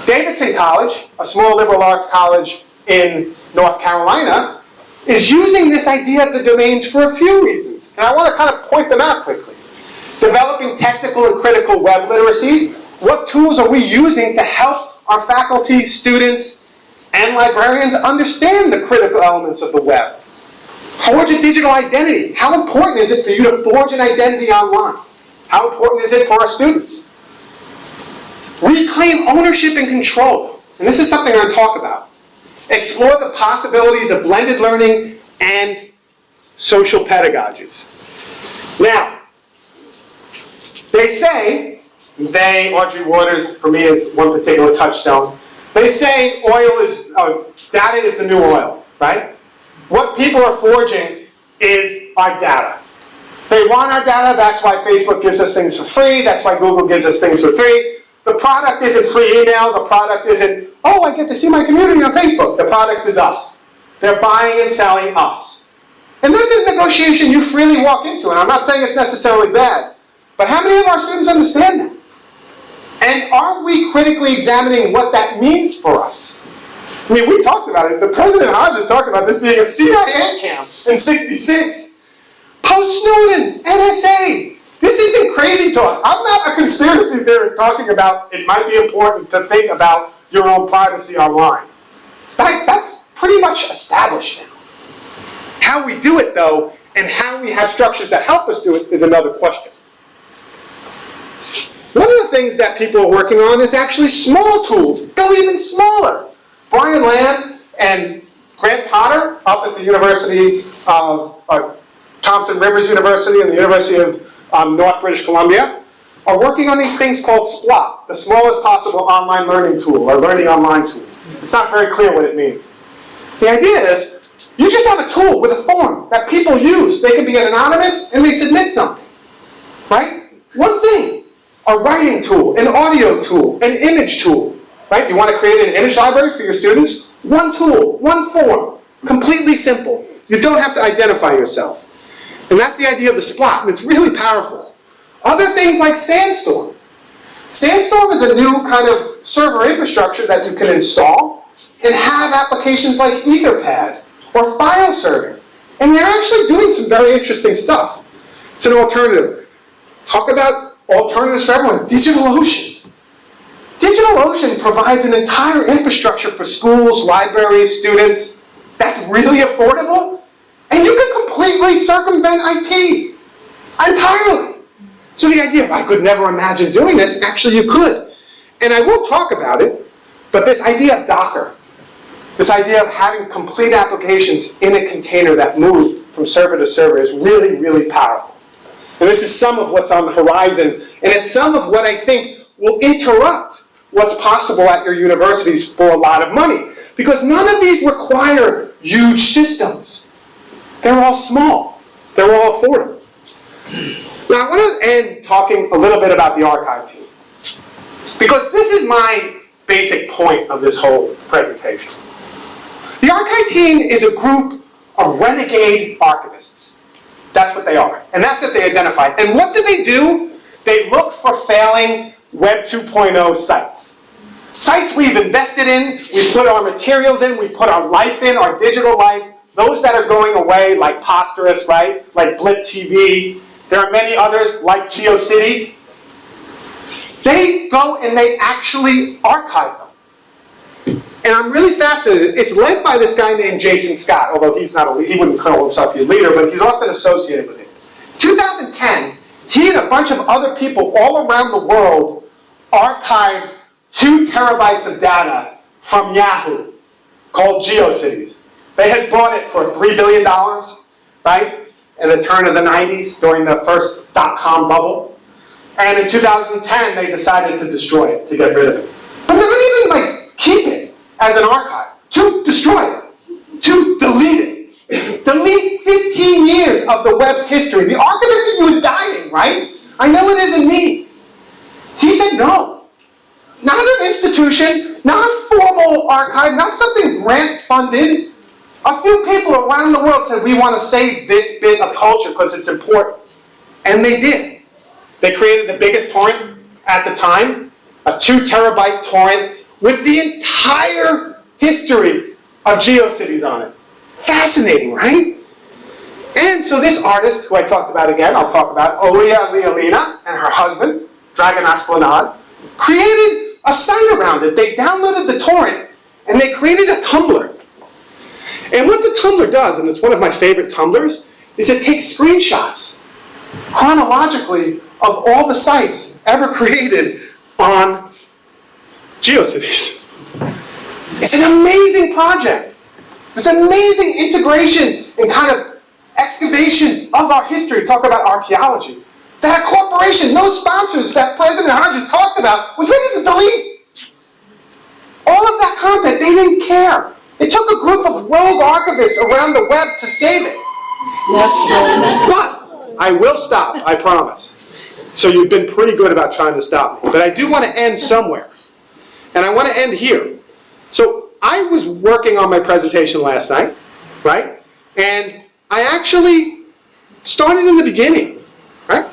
Davidson College, a small liberal arts college in North Carolina, is using this idea of the domains for a few reasons. And I want to kind of point them out quickly. Developing technical and critical web literacy. What tools are we using to help our faculty, students, and librarians understand the critical elements of the web? Forge a digital identity. How important is it for you to forge an identity online? How important is it for our students? Reclaim ownership and control. And this is something I'm going to talk about. Explore the possibilities of blended learning and social pedagogies. Now, they say, Audrey Waters, for me, is one particular touchstone. They say data is the new oil, right? What people are forging is our data. They want our data, that's why Facebook gives us things for free, that's why Google gives us things for free. The product isn't free email, the product isn't, oh, I get to see my community on Facebook. The product is us. They're buying and selling us. And this is a negotiation you freely walk into, and I'm not saying it's necessarily bad, but how many of our students understand that? And are we critically examining what that means for us? I mean, we talked about it. The President Hodges talked about this being a CIA camp in '66. Post-Snowden, NSA. This isn't crazy talk. I'm not a conspiracy theorist talking about it might be important to think about your own privacy online. That's pretty much established now. How we do it, though, and how we have structures that help us do it is another question. One of the things that people are working on is actually small tools. Go even smaller. Brian Lamb and Grant Potter up at the University of Thompson Rivers University and the University of North British Columbia are working on these things called SPLOT, the smallest possible online learning tool, or learning online tool. It's not very clear what it means. The idea is, you just have a tool with a form that people use. They can be anonymous and they submit something, right? One thing, a writing tool, an audio tool, an image tool, right? You want to create an image library for your students? One tool, one form, completely simple. You don't have to identify yourself. And that's the idea of the SPLOT, and it's really powerful. Other things like Sandstorm. Sandstorm is a new kind of server infrastructure that you can install and have applications like Etherpad or file serving. And they're actually doing some very interesting stuff. It's an alternative. Talk about alternatives for everyone. DigitalOcean. DigitalOcean provides an entire infrastructure for schools, libraries, students that's really affordable. And you can completely circumvent IT entirely. So the idea of, I could never imagine doing this, actually you could. And I won't talk about it, but this idea of Docker, this idea of having complete applications in a container that move from server to server is really, really powerful. And this is some of what's on the horizon, and it's some of what I think will interrupt what's possible at your universities for a lot of money. Because none of these require huge systems. They're all small. They're all affordable. Now, I want to end talking a little bit about the archive team. Because this is my basic point of this whole presentation. The archive team is a group of renegade archivists. That's what they are. And that's what they identify. And what do? They look for failing Web 2.0 sites. Sites we've invested in, we put our materials in, we put our life in, our digital life. Those that are going away, like Posterous, right? Like Blip TV. There are many others, like GeoCities. They go and they actually archive them. And I'm really fascinated. It's led by this guy named Jason Scott, although he's not he wouldn't call himself a leader, but he's often associated with it. 2010, he and a bunch of other people all around the world archived 2 terabytes of data from Yahoo called GeoCities. They had bought it for $3 billion, right, in the turn of the 90s during the first dot-com bubble. And in 2010, they decided to destroy it, to get rid of it. But not even like keep it as an archive, to destroy it, to delete it. Delete 15 years of the web's history. The archivist in you is dying, right? I know it isn't me. He said no. Not an institution, not a formal archive, not something grant-funded. A few people around the world said, we want to save this bit of culture because it's important. And they did. They created the biggest torrent at the time, a 2 terabyte torrent with the entire history of GeoCities on it. Fascinating, right? And so this artist, who I talked about again, I'll talk about, Olia Lealina and her husband, Dragon Esplanade, created a site around it. They downloaded the torrent and they created a Tumblr. And what the Tumblr does, and it's one of my favorite Tumblrs, is it takes screenshots chronologically of all the sites ever created on GeoCities. It's an amazing project. It's an amazing integration and kind of excavation of our history. Talk about archaeology. That corporation, those sponsors that President Hodges talked about, was ready to delete all of that content. They didn't care. It took a group of rogue archivists around the web to save it. But I will stop, I promise. So you've been pretty good about trying to stop me. But I do want to end somewhere. And I want to end here. So I was working on my presentation last night, right? And I actually started in the beginning, right?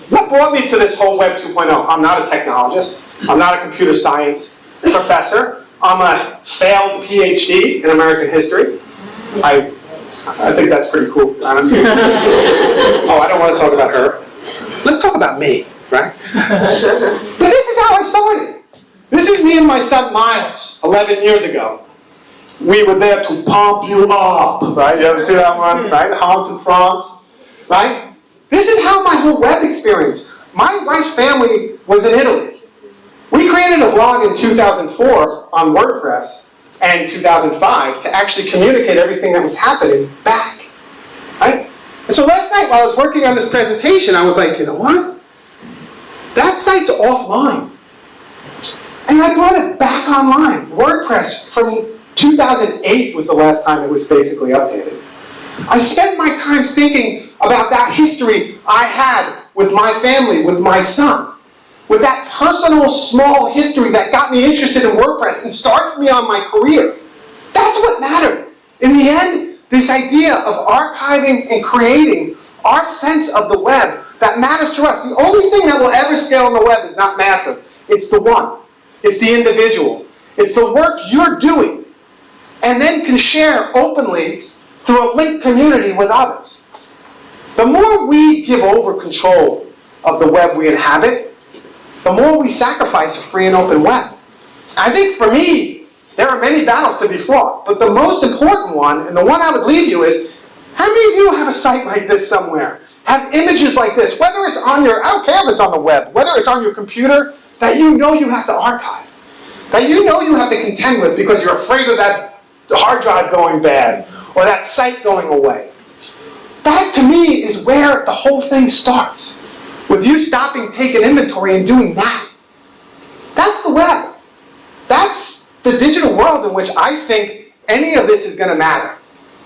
What brought me to this whole Web 2.0? I'm not a technologist. I'm not a computer science professor. I'm a failed PhD in American history. I think that's pretty cool. Oh, I don't want to talk about her. Let's talk about me, right? But this is how I started. This is me and my son Miles, 11 years ago. We were there to pump you up, right? You ever see that one, right? Hans in France, right? This is how my whole web experience. My wife's family was in Italy. We created a blog in 2004 on WordPress and 2005 to actually communicate everything that was happening back, right? And so last night while I was working on this presentation, I was like, you know what? That site's offline. And I brought it back online. WordPress from 2008 was the last time it was basically updated. I spent my time thinking about that history I had with my family, with my son, with that personal, small history that got me interested in WordPress and started me on my career. That's what mattered. In the end, this idea of archiving and creating our sense of the web that matters to us. The only thing that will ever scale on the web is not massive. It's the one. It's the individual. It's the work you're doing and then can share openly through a linked community with others. The more we give over control of the web we inhabit, the more we sacrifice a free and open web. I think for me, there are many battles to be fought, but the most important one, and the one I would leave you is, how many of you have a site like this somewhere? Have images like this, whether it's on your, I don't care if it's on the web, whether it's on your computer, that you know you have to archive, that you know you have to contend with because you're afraid of that hard drive going bad, or that site going away. That, to me, is where the whole thing starts. With you stopping, taking inventory, and doing that. That's the web. That's the digital world in which I think any of this is going to matter.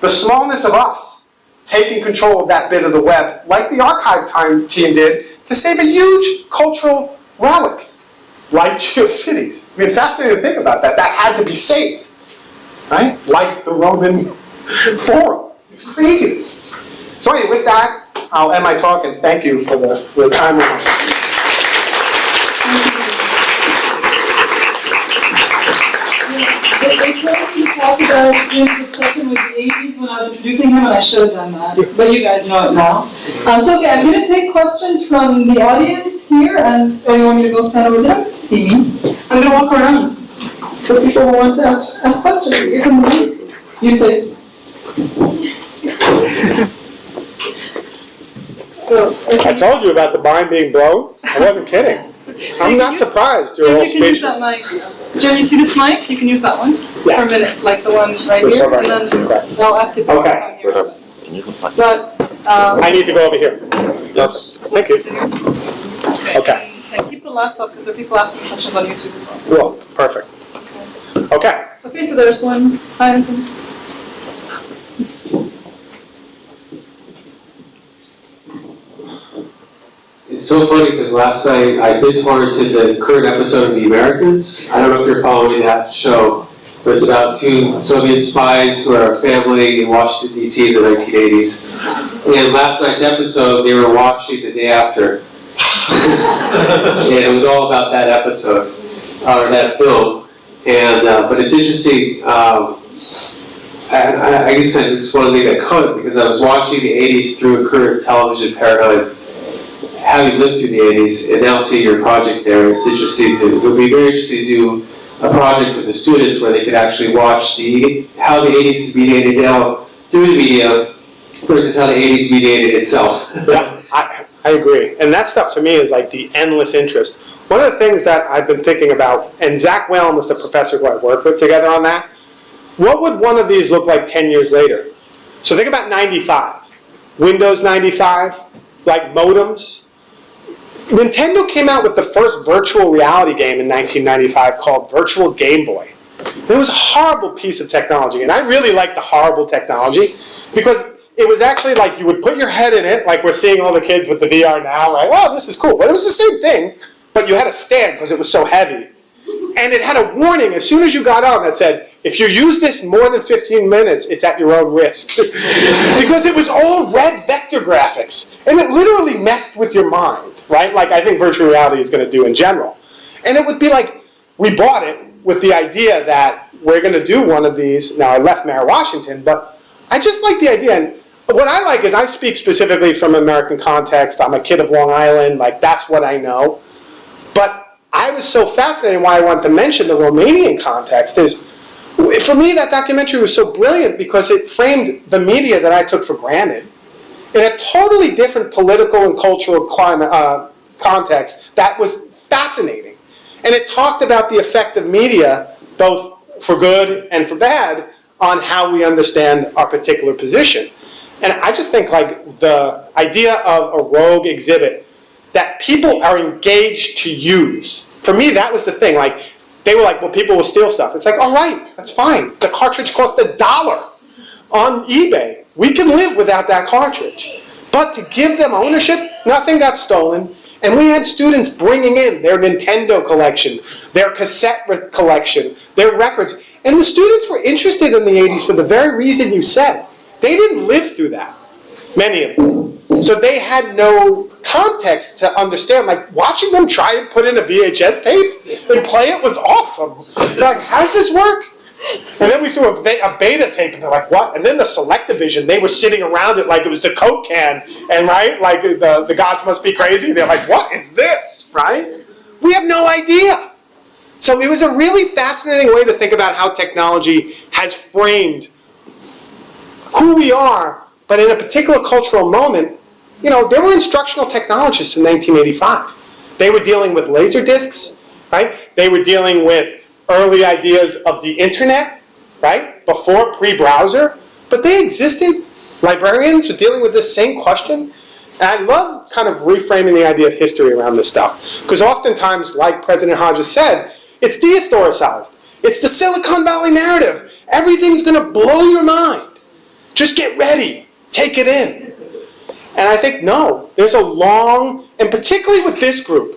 The smallness of us taking control of that bit of the web, like the archive team did, to save a huge cultural relic, like GeoCities. I mean, fascinating to think about that. That had to be saved, right? Like the Roman Forum. It's crazy. So anyway, with that, I'll end my talk, and thank you for the time. They told me to talk about Jim's obsession with the 80s when I was introducing him, and I should have done that, but you guys know it now. So okay, I'm going to take questions from the audience here, and you want me to go stand over there? See me. I'm going to walk around for people who want to ask questions. You can you say. So, I told you about the mind being blown. I wasn't kidding. So I'm not surprised. You're Jim, all you can use speechless. that mic. Jim, you see this mic? You can use that one for a Yes. minute, like the one right This here, one right and then here. I'll ask you to Okay. come here. But, I need to go over here. Yes. Thank you. Okay. And keep the laptop, because there are people asking questions on YouTube as well. Well, perfect. Okay. Okay, so there's one. Hi, Anthony. It's so funny because last night I binge torrented the current episode of The Americans. I don't know if you're following that show, but it's about two Soviet spies who are a family in Washington, D.C. in the 1980s. And last night's episode, they were watching the day after. And it was all about that episode, or that film. And but it's interesting. I guess I just want to make that comment because I was watching the 80s through a current television paradigm, having lived through the 80s, and now seeing your project there. It's interesting it would be very interesting to do a project with the students where they could actually watch how the 80s is mediated now through the media versus how the 80s mediated itself. Yeah, I agree. And that stuff to me is like the endless interest. One of the things that I've been thinking about, and Zach Whalen was the professor who I worked with together on that, what would one of these look like 10 years later? So think about 95, Windows 95, like modems. Nintendo came out with the first virtual reality game in 1995 called Virtual Game Boy. It was a horrible piece of technology, and I really like the horrible technology because it was actually like you would put your head in it, like we're seeing all the kids with the VR now, like, oh, this is cool. But it was the same thing, but you had to stand because it was so heavy. And it had a warning as soon as you got on that said, if you use this more than 15 minutes, it's at your own risk. Because it was all red vector graphics, and it literally messed with your mind. Right? Like I think virtual reality is going to do in general. And it would be like, we bought it with the idea that we're going to do one of these. Now I left Mare, Washington, but I just like the idea. And what I like is I speak specifically from American context. I'm a kid of Long Island, like that's what I know. But I was so fascinated why I wanted to mention the Romanian context is, for me that documentary was so brilliant because it framed the media that I took for granted in a totally different political and cultural climate, context that was fascinating. And it talked about the effect of media, both for good and for bad, on how we understand our particular position. And I just think like the idea of a rogue exhibit that people are engaged to use, for me that was the thing. Like they were like, well, people will steal stuff. It's like, all right, that's fine. The cartridge cost $1 on eBay. We can live without that cartridge. But to give them ownership, nothing got stolen. And we had students bringing in their Nintendo collection, their cassette collection, their records. And the students were interested in the 80s for the very reason you said. They didn't live through that, many of them. So they had no context to understand. Like watching them try and put in a VHS tape and play it was awesome. They're like, how does this work? And then we threw a beta tape, and they're like, what? And then the Select Division, they were sitting around it like it was the Coke can, and right, like the gods must be crazy. They're like, what is this, right? We have no idea. So it was a really fascinating way to think about how technology has framed who we are, but in a particular cultural moment, you know, there were instructional technologists in 1985. They were dealing with laser discs, right? They were dealing with early ideas of the internet, right? Before pre-browser, but they existed. Librarians were dealing with this same question. And I love kind of reframing the idea of history around this stuff. Because oftentimes, like President Hodges said, it's dehistoricized. It's the Silicon Valley narrative. Everything's going to blow your mind. Just get ready. Take it in. And I think, no, there's a long, and particularly with this group,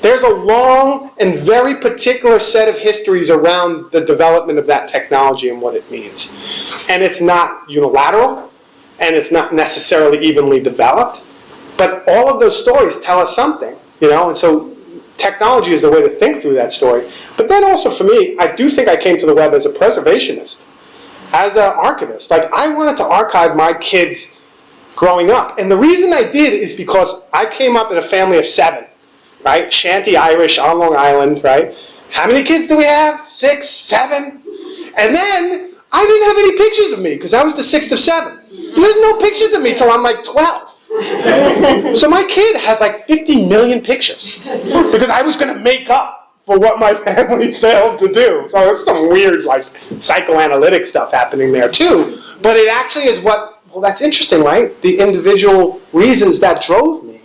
there's a long and very particular set of histories around the development of that technology and what it means. And it's not unilateral, and it's not necessarily evenly developed, but all of those stories tell us something, you know, and so technology is the way to think through that story. But then also for me, I do think I came to the web as a preservationist. as an archivist. Like, I wanted to archive my kids growing up. And the reason I did is because I came up in a family of 7, right? Shanty Irish on Long Island, right? How many kids do we have? 6, 7? And then I didn't have any pictures of me because I was the 6th of 7. There's no pictures of me till I'm like 12. So my kid has like 50 million pictures because I was going to make up for what my family failed to do. So there's some weird like psychoanalytic stuff happening there too. But it actually is what, well, that's interesting, right? The individual reasons that drove me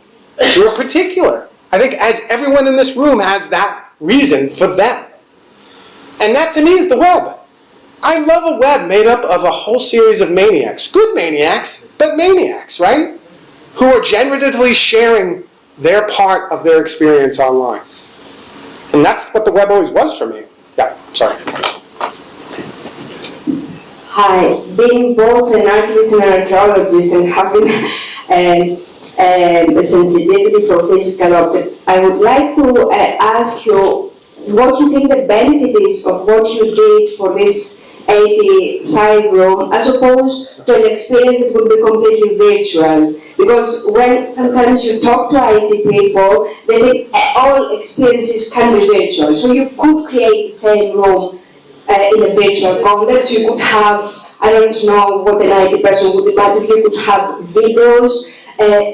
were particular. I think as everyone in this room has that reason for them. And that to me is the web. I love a web made up of a whole series of maniacs. Good maniacs, but maniacs, right? Who are generatively sharing their part of their experience online. And that's what the web always was for me. Yeah, I'm sorry. Hi, being both an archivist and an archaeologist and having a sensitivity for physical objects, I would like to ask you what you think the benefit is of what you did for this 85 room as opposed to an experience that would be completely virtual. Because when sometimes you talk to IT people, they think all experiences can be virtual. So you could create the same room in a virtual context. You could have, I don't know what an IT person would imagine, you could have videos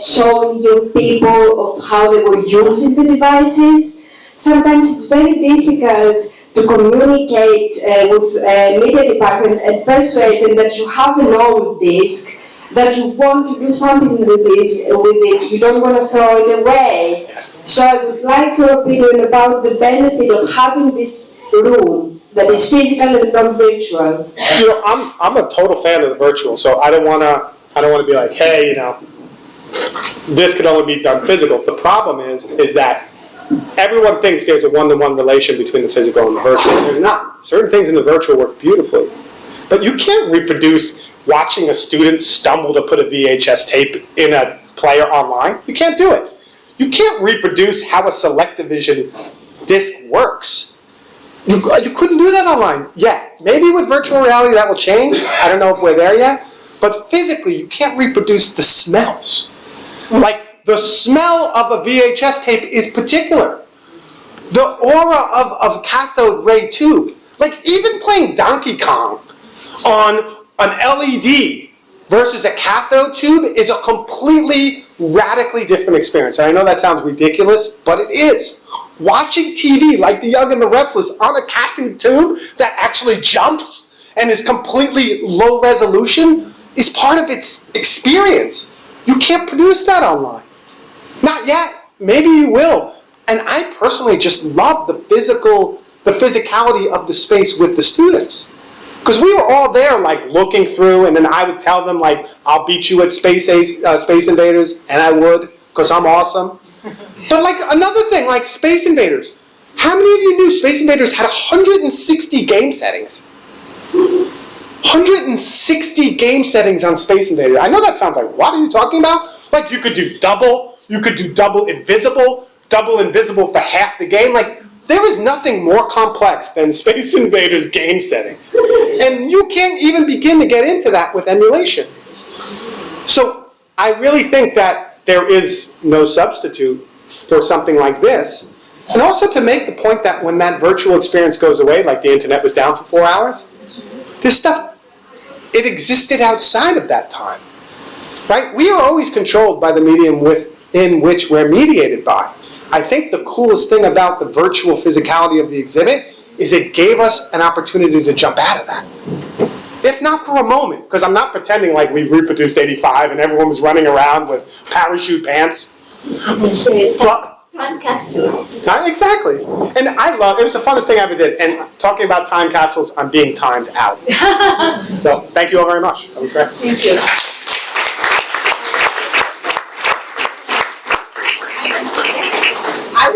showing you people of how they were using the devices. Sometimes it's very difficult to communicate with media department and persuade them that you have an old disk, that you want to do something with it, you don't want to throw it away. Yes. So I would like your opinion about the benefit of having this room that is physical and not virtual. You know, I'm a total fan of the virtual, so I don't want to be like, hey, you know, this could only be done physical. The problem is that everyone thinks there's a one-to-one relation between the physical and the virtual. There's not. Certain things in the virtual work beautifully. But you can't reproduce watching a student stumble to put a VHS tape in a player online. You can't do it. You can't reproduce how a Select Division disc works. You couldn't do that online yet. Maybe with virtual reality that will change. I don't know if we're there yet. But physically, you can't reproduce the smells. Like, the smell of a VHS tape is particular. The aura of cathode ray tube. Like, even playing Donkey Kong on an LED versus a cathode tube is a completely, radically different experience. And I know that sounds ridiculous, but it is. Watching TV like The Young and the Restless on a cathode tube that actually jumps and is completely low resolution is part of its experience. You can't produce that online. Not yet. Maybe you will. And I personally just love the physicality of the space with the students. Because we were all there, like, looking through, and then I would tell them, like, I'll beat you at Space Invaders, and I would, because I'm awesome. But, like, another thing, like Space Invaders. How many of you knew Space Invaders had 160 game settings? 160 game settings on Space Invaders. I know that sounds like, what are you talking about? Like, you could do double invisible for half the game. Like, there is nothing more complex than Space Invaders game settings. And you can't even begin to get into that with emulation. So I really think that there is no substitute for something like this. And also to make the point that when that virtual experience goes away, like the internet was down for 4 hours, this stuff, it existed outside of that time. Right? We are always controlled by the medium within which we're mediated by. I think the coolest thing about the virtual physicality of the exhibit is it gave us an opportunity to jump out of that. If not for a moment, because I'm not pretending like we reproduced 85 and everyone was running around with parachute pants. Time capsule. Exactly. And it was the funnest thing I ever did. And talking about time capsules, I'm being timed out. So thank you all very much. That was great. Thank you.